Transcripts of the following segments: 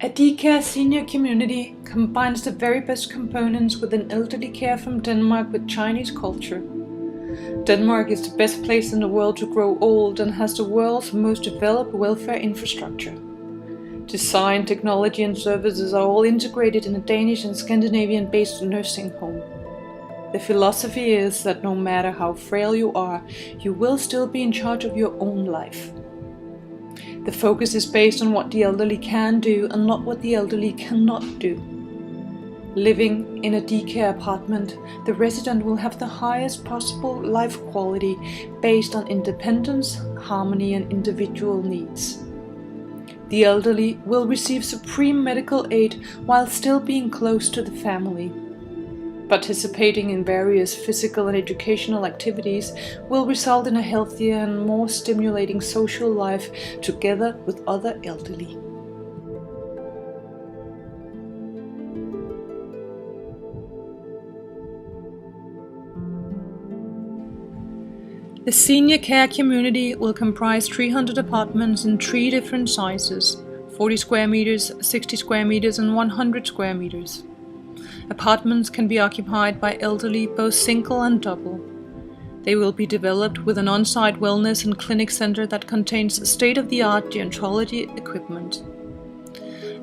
A daycare senior community combines the very best components within elderly care from Denmark with Chinese culture. Denmark is the best place in the world to grow old and has the world's most developed welfare infrastructure. Design, technology and services are all integrated in a Danish and Scandinavian-based nursing home. The philosophy is that no matter how frail you are, you will still be in charge of your own life. The focus is based on what the elderly can do and not what the elderly cannot do. Living in a daycare apartment, the resident will have the highest possible life quality based on independence, harmony and individual needs. The elderly will receive supreme medical aid while still being close to the family. Participating in various physical and educational activities will result in a healthier and more stimulating social life together with other elderly. The senior care community will comprise 300 apartments in 3 different sizes: 40 square meters, 60 square meters and 100 square meters. Apartments can be occupied by elderly, both single and double. They will be developed with an on-site wellness and clinic center that contains state-of-the-art gerontology equipment.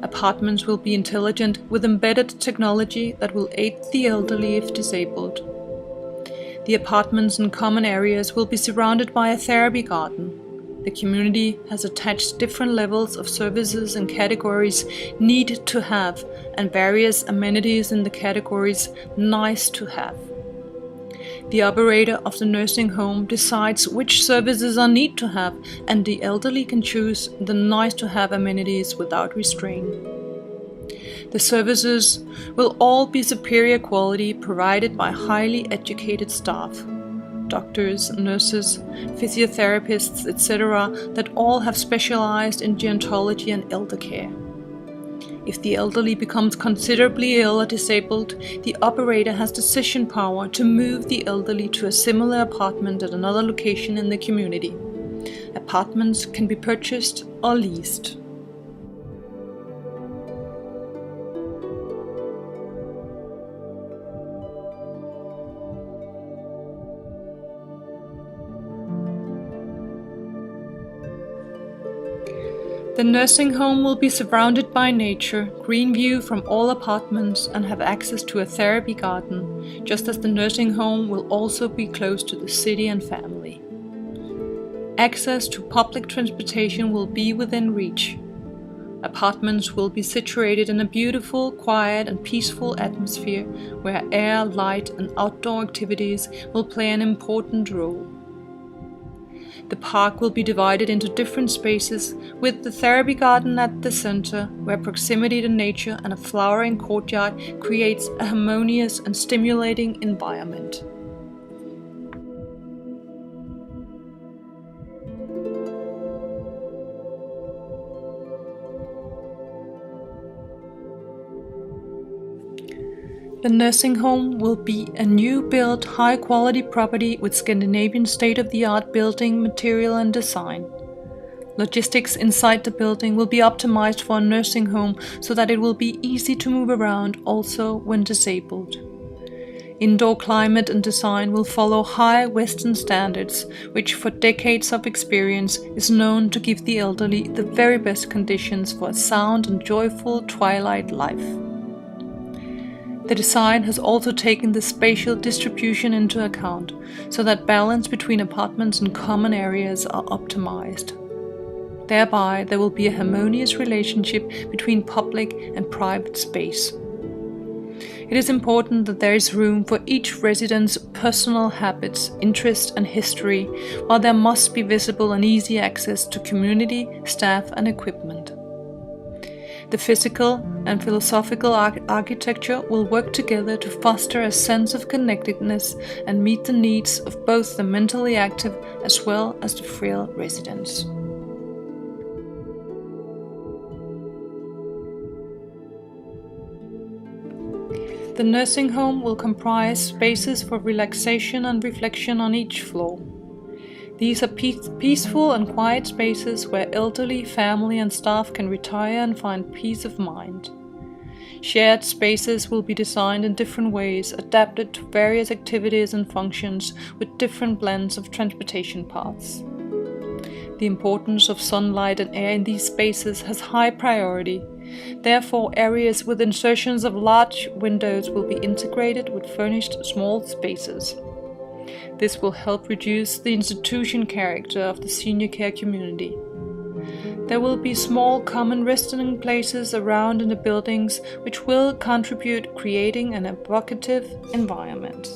Apartments will be intelligent with embedded technology that will aid the elderly if disabled. The apartments and common areas will be surrounded by a therapy garden. The community has attached different levels of services and categories need to have and various amenities in the categories nice to have. The operator of the nursing home decides which services are need to have, and the elderly can choose the nice to have amenities without restraint. The services will all be superior quality, provided by highly educated staff. Doctors, nurses, physiotherapists, etc. that all have specialized in gerontology and elder care. If the elderly becomes considerably ill or disabled, the operator has decision power to move the elderly to a similar apartment at another location in the community. Apartments can be purchased or leased. The nursing home will be surrounded by nature, green view from all apartments and have access to a therapy garden, just as the nursing home will also be close to the city and family. Access to public transportation will be within reach. Apartments will be situated in a beautiful, quiet and peaceful atmosphere where air, light and outdoor activities will play an important role. The park will be divided into different spaces, with the therapy garden at the center, where proximity to nature and a flowering courtyard creates a harmonious and stimulating environment. The nursing home will be a new-built, high-quality property with Scandinavian state-of-the-art building material and design. Logistics inside the building will be optimized for a nursing home so that it will be easy to move around also when disabled. Indoor climate and design will follow high Western standards, which for decades of experience is known to give the elderly the very best conditions for a sound and joyful twilight life. The design has also taken the spatial distribution into account, so that balance between apartments and common areas are optimized. Thereby, there will be a harmonious relationship between public and private space. It is important that there is room for each resident's personal habits, interests and history, while there must be visible and easy access to community, staff and equipment. The physical and philosophical architecture will work together to foster a sense of connectedness and meet the needs of both the mentally active as well as the frail residents. The nursing home will comprise spaces for relaxation and reflection on each floor. These are peaceful and quiet spaces where elderly, family and staff can retire and find peace of mind. Shared spaces will be designed in different ways, adapted to various activities and functions with different blends of transportation paths. The importance of sunlight and air in these spaces has high priority. Therefore, areas with insertions of large windows will be integrated with furnished small spaces. This will help reduce the institution character of the senior care community. There will be small common resting places around in the buildings which will contribute creating an evocative environment.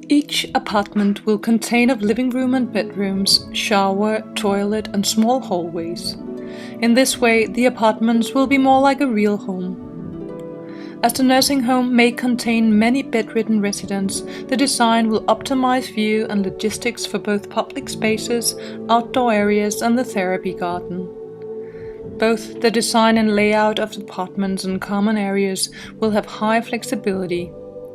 Each apartment will contain a living room and bedrooms, shower, toilet and small hallways. In this way, the apartments will be more like a real home. As the nursing home may contain many bedridden residents, the design will optimize view and logistics for both public spaces, outdoor areas and the therapy garden. Both the design and layout of apartments and common areas will have high flexibility.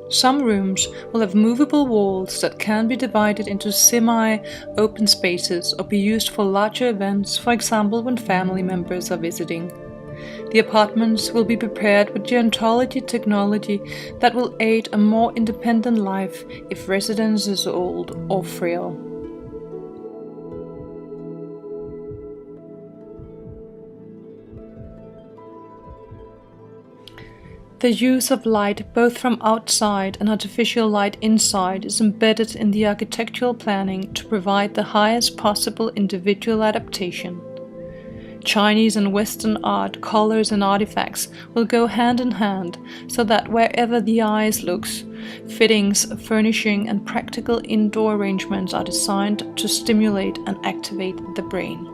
Some rooms will have movable walls that can be divided into semi-open spaces or be used for larger events, for example when family members are visiting. The apartments will be prepared with gerontology technology that will aid a more independent life if residence is old or frail. The use of light both from outside and artificial light inside is embedded in the architectural planning to provide the highest possible individual adaptation. Chinese and Western art, colors and artifacts will go hand in hand so that wherever the eyes looks, fittings, furnishing and practical indoor arrangements are designed to stimulate and activate the brain.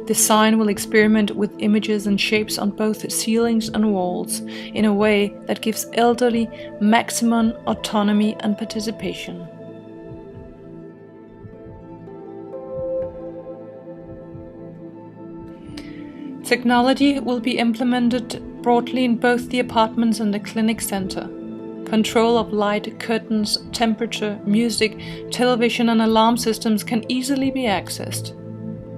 Design will experiment with images and shapes on both ceilings and walls in a way that gives elderly maximum autonomy and participation. Technology will be implemented broadly in both the apartments and the clinic center. Control of light, curtains, temperature, music, television and alarm systems can easily be accessed.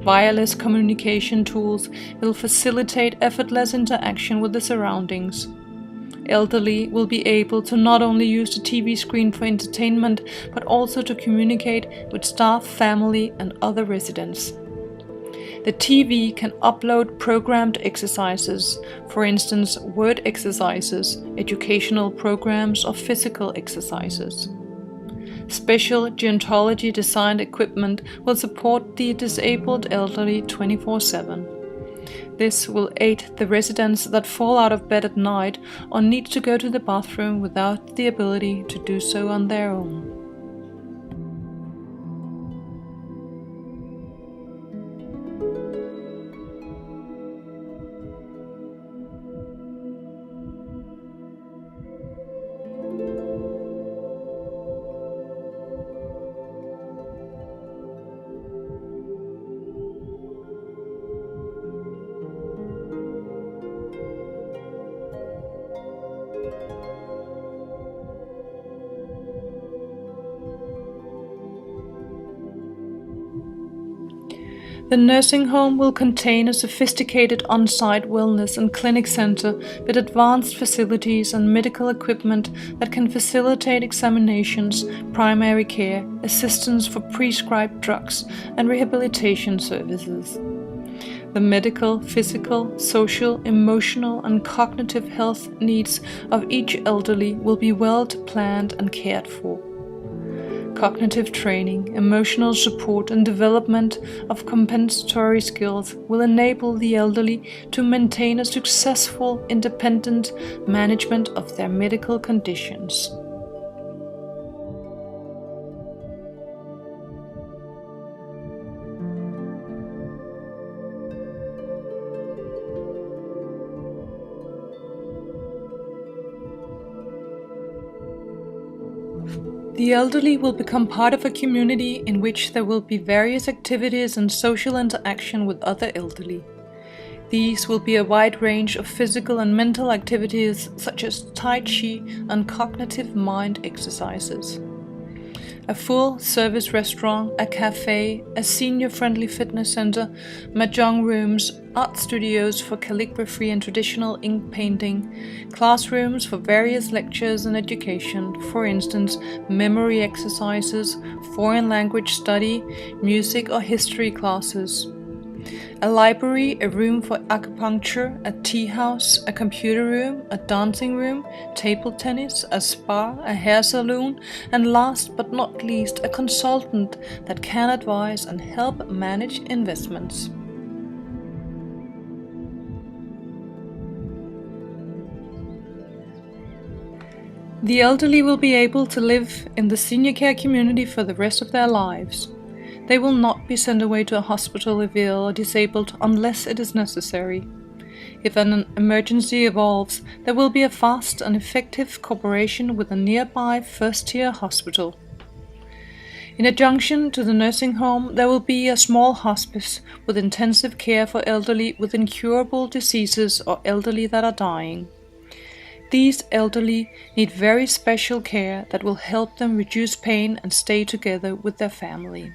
Wireless communication tools will facilitate effortless interaction with the surroundings. Elderly will be able to not only use the TV screen for entertainment, but also to communicate with staff, family, and other residents. The TV can upload programmed exercises, for instance, word exercises, educational programs, or physical exercises. Special gerontology designed equipment will support the disabled elderly 24/7. This will aid the residents that fall out of bed at night or need to go to the bathroom without the ability to do so on their own. The nursing home will contain a sophisticated on-site wellness and clinic center with advanced facilities and medical equipment that can facilitate examinations, primary care, assistance for prescribed drugs, and rehabilitation services. The medical, physical, social, emotional, and cognitive health needs of each elderly will be well planned and cared for. Cognitive training, emotional support and development of compensatory skills will enable the elderly to maintain a successful, independent management of their medical conditions. The elderly will become part of a community in which there will be various activities and social interaction with other elderly. These will be a wide range of physical and mental activities such as Tai Chi and cognitive mind exercises. A full service restaurant, a cafe, a senior-friendly fitness center, mahjong rooms, art studios for calligraphy and traditional ink painting, classrooms for various lectures and education, for instance, memory exercises, foreign language study, music or history classes. A library, a room for acupuncture, a tea house, a computer room, a dancing room, table tennis, a spa, a hair salon, and last but not least, a consultant that can advise and help manage investments. The elderly will be able to live in the senior care community for the rest of their lives. They will not be sent away to a hospital if ill or disabled unless it is necessary. If an emergency evolves, there will be a fast and effective cooperation with a nearby first-tier hospital. In adjunction to the nursing home, there will be a small hospice with intensive care for elderly with incurable diseases or elderly that are dying. These elderly need very special care that will help them reduce pain and stay together with their family.